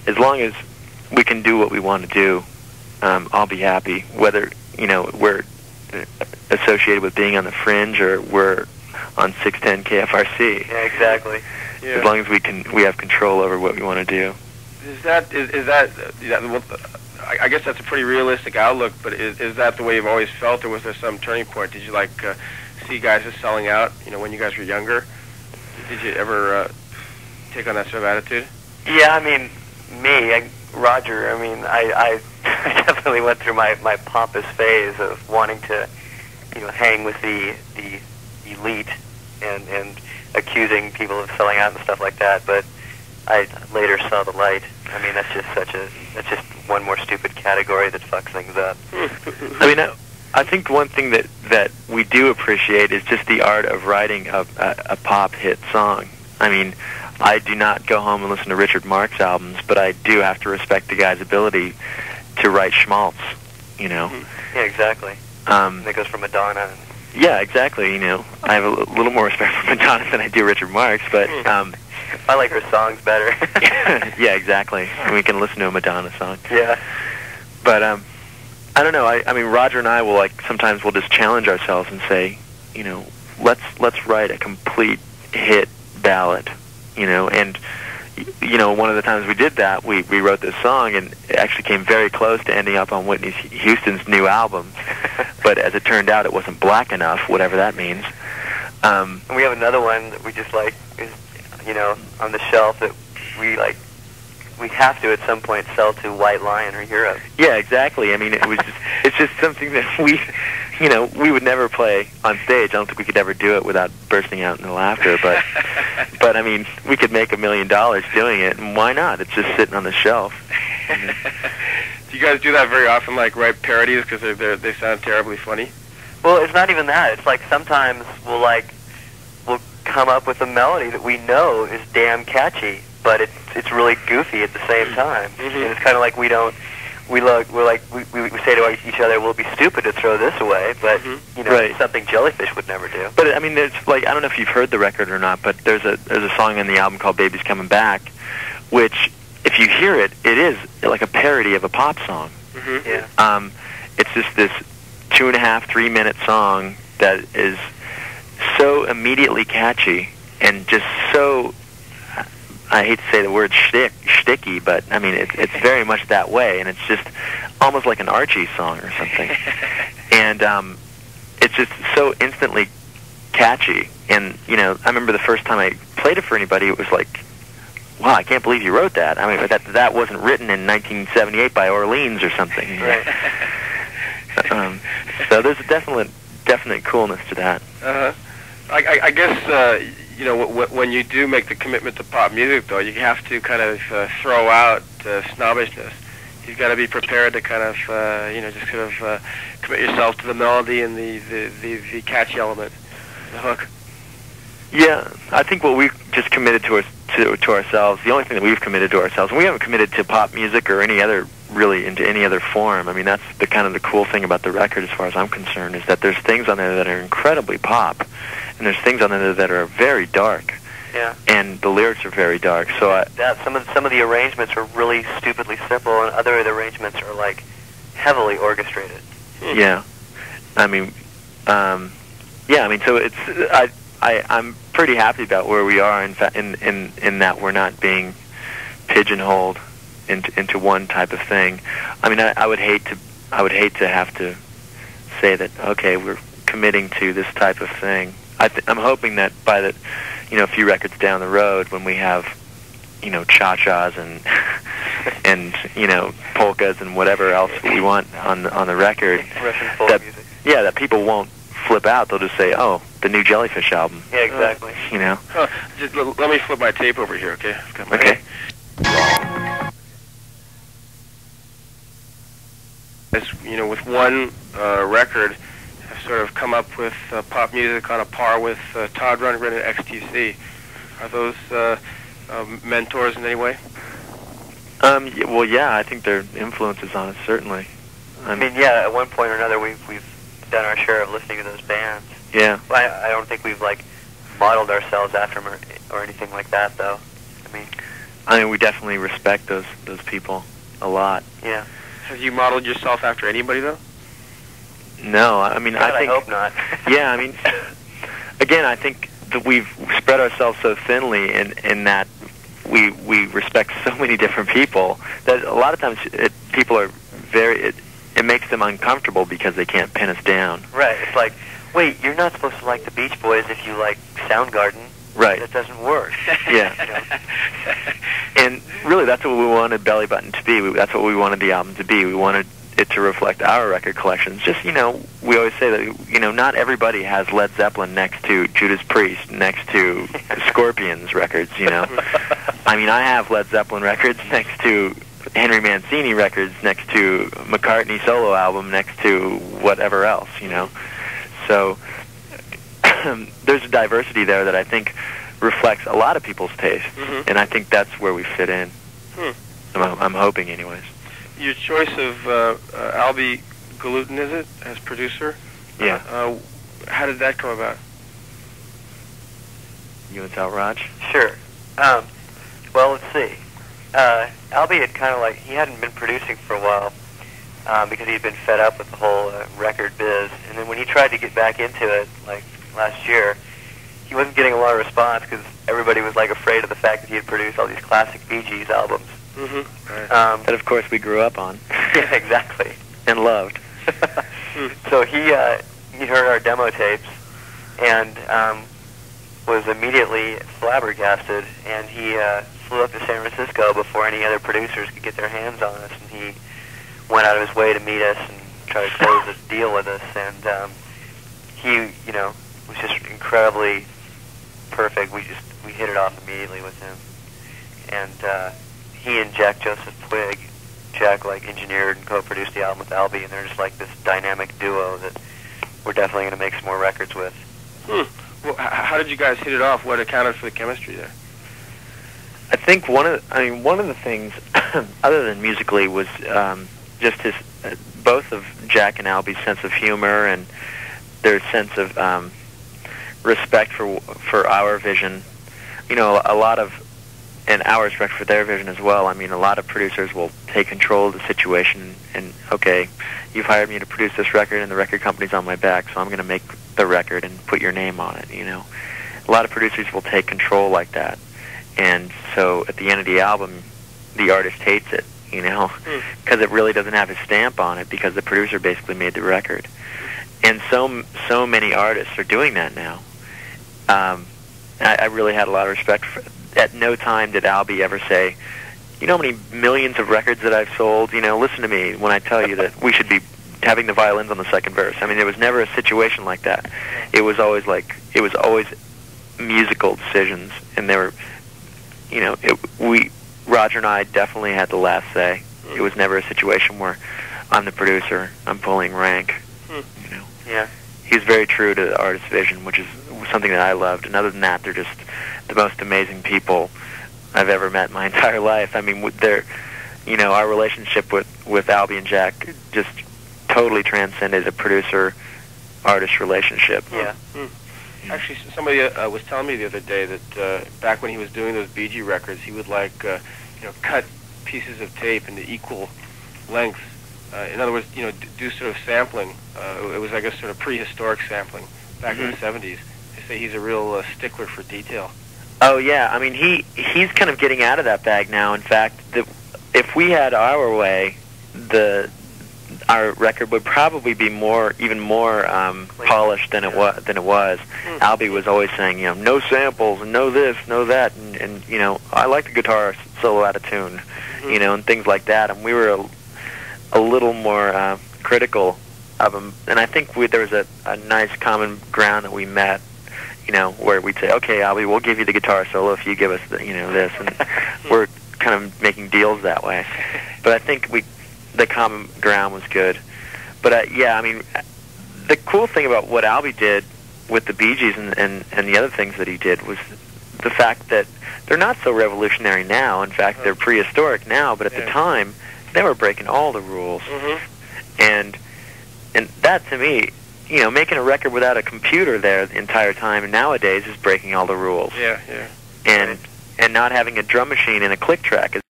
as long as we can do what we want to do, I'll be happy. Whether we're associated with being on the Fringe or we're on 610 KFRC. Yeah, exactly. Yeah. As long as we have control over what we want to do. Is that I guess that's a pretty realistic outlook, but is that the way you've always felt, or was there some turning point? Did you see guys just selling out, when you guys were younger? Did you ever take on that sort of attitude? Yeah, I mean, Roger, I definitely went through my pompous phase of wanting to, hang with the elite and accusing people of selling out and stuff like that, but I later saw the light. I mean, that's just one more stupid category that fucks things up. I mean, I think one thing that we do appreciate is just the art of writing a pop hit song. I mean, I do not go home and listen to Richard Marx albums, but I do have to respect the guy's ability to write schmaltz, Yeah, exactly. That goes for Madonna. Yeah, exactly. I have a little more respect for Madonna than I do Richard Marx, but I like her songs better. Yeah, exactly. We can listen to a Madonna song. Yeah. But I don't know. I mean, Roger and I will sometimes we'll just challenge ourselves and say, let's write a complete hit ballad, and one of the times we did that, we wrote this song, and it actually came very close to ending up on Whitney Houston's new album. But as it turned out, it wasn't black enough, whatever that means. And we have another one that we just is, on the shelf that we have to at some point sell to White Lion or Europe. Yeah, exactly. I mean, it's just something that we would never play on stage. I don't think we could ever do it without bursting out into laughter. But I mean, we could make $1 million doing it, and why not? It's just sitting on the shelf. Do you guys do that very often, write parodies because they sound terribly funny? Well, it's not even that. It's sometimes we'll come up with a melody that we know is damn catchy, but it's really goofy at the same time. And it's kind of like we say to each other, we'll be stupid to throw this away, but right. It's something Jellyfish would never do. But I mean, there's I don't know if you've heard the record or not, but there's a song in the album called "Baby's Coming Back," which, if you hear it, it is like a parody of a pop song. Yeah. It's just this 2.5, 3-minute song that is so immediately catchy and just so, I hate to say the word shticky, but I mean it's very much that way, and it's just almost like an Archie song or something. And it's just so instantly catchy. And I remember the first time I played it for anybody, it was like, wow, I can't believe you wrote that. I mean, that wasn't written in 1978 by Orleans or something. Right. So there's a definite coolness to that. I guess when you do make the commitment to pop music, though, you have to kind of throw out snobbishness. You've got to be prepared to kind of just kind of commit yourself to the melody and the catchy element, the hook. Yeah, I think what we've just committed to ourselves, the only thing that we've committed to ourselves, and we haven't committed to pop music or any other, really, into any other form. I mean, that's the kind of the cool thing about the record, as far as I'm concerned, is that there's things on there that are incredibly pop, and there's things on there that are very dark. Yeah. And the lyrics are very dark. So some of the arrangements are really stupidly simple, and other of the arrangements are heavily orchestrated. Yeah. I mean, so it's I'm pretty happy about where we are in that we're not being pigeonholed into one type of thing. I mean, I would hate to have to say that, okay, we're committing to this type of thing. I'm hoping that by the a few records down the road, when we have cha-chas and polkas and whatever else we want on the record, Russian folk music. Yeah, that people won't flip out. They'll just say, oh, the new Jellyfish album. Yeah, exactly. Just let me flip my tape over here, okay? Okay. As with one record, I've sort of come up with pop music on a par with Todd Rundgren and XTC. Are those mentors in any way? Well, yeah, I think they're influences on us, certainly. I mean, yeah, at one point or another, we've done our share of listening to those bands. Yeah. I don't think we've modeled ourselves after them or anything like that, though. I mean, I mean, we definitely respect those people a lot. Yeah. Have you modeled yourself after anybody though? No, I mean, God, I think. I hope not. Yeah, I mean, again, I think that we've spread ourselves so thinly in that we respect so many different people that a lot of times people are very. It makes them uncomfortable because they can't pin us down. Right. It's like, wait, you're not supposed to like the Beach Boys if you like Soundgarden. Right. That doesn't work. Yeah. You know? And really, that's what we wanted Belly Button to be. That's what we wanted the album to be. We wanted it to reflect our record collections. Just, we always say that, not everybody has Led Zeppelin next to Judas Priest, next to Scorpions records, I mean, I have Led Zeppelin records next to Henry Mancini records, next to McCartney solo album, next to whatever else, So there's a diversity there that I think reflects a lot of people's taste, and I think that's where we fit in. I'm hoping, anyways. Your choice of Albie Galutin, is it, as producer? Yeah. How did that come about? You want to tell Raj? Sure. Well, let's see. Albie had he hadn't been producing for a while because he'd been fed up with the whole record biz. And then when he tried to get back into it, like last year, he wasn't getting a lot of response because everybody was afraid of the fact that he had produced all these classic Bee Gees albums. Right. That, of course, we grew up on. Yeah, exactly. And loved. So he heard our demo tapes and was immediately flabbergasted, and he flew up to San Francisco before any other producers could get their hands on us, and he went out of his way to meet us and try to close this deal with us, and he, was just incredibly perfect. We hit it off immediately with him, and he and Jack Joseph Puig, Jack engineered and co-produced the album with Albie, and they're just this dynamic duo that we're definitely going to make some more records with. Well, how did you guys hit it off? What accounted for the chemistry there? I think one of the things, other than musically, was just his both of Jack and Albie's sense of humor and their sense of respect for our vision. A lot of, and our respect for their vision as well. I mean, a lot of producers will take control of the situation and, okay, you've hired me to produce this record and the record company's on my back, so I'm going to make the record and put your name on it, A lot of producers will take control like that. And so at the end of the album, the artist hates it, because it really doesn't have his stamp on it because the producer basically made the record. And so many artists are doing that now. I really had a lot of respect for. At no time did Albie ever say, how many millions of records that I've sold? Listen to me when I tell you that we should be having the violins on the second verse. I mean, there was never a situation like that. It was always musical decisions, and they were, Roger and I definitely had the last say. It was never a situation where I'm the producer, I'm pulling rank. Yeah. He's very true to the artist's vision, which is something that I loved. And other than that, they're just the most amazing people I've ever met in my entire life. I mean, they're, our relationship with Albie and Jack just totally transcended a producer-artist relationship. Yeah. Actually, somebody was telling me the other day that back when he was doing those Bee Gees records, he would cut pieces of tape into equal lengths. In other words, do sort of sampling. It was, I guess, sort of prehistoric sampling back in the 70s. They say he's a real stickler for detail. Oh yeah, I mean he's kind of getting out of that bag now. In fact, if we had our way, our record would probably be even more polished than it was. Albie was always saying, no samples and no this, no that, and I like the guitar solo out of tune, and things like that. And we were a little more critical of him, and I think there was a nice common ground that we met. Where we'd say, okay, Albie, we'll give you the guitar solo if you give us this, and we're kind of making deals that way. But I think the common ground was good. But yeah, I mean, the cool thing about what Albie did with the Bee Gees and the other things that he did was the fact that they're not so revolutionary now. In fact, they're prehistoric now, but at the time, they were breaking all the rules. And that, to me, making a record without a computer there the entire time nowadays is breaking all the rules. Yeah. And and not having a drum machine and a click track.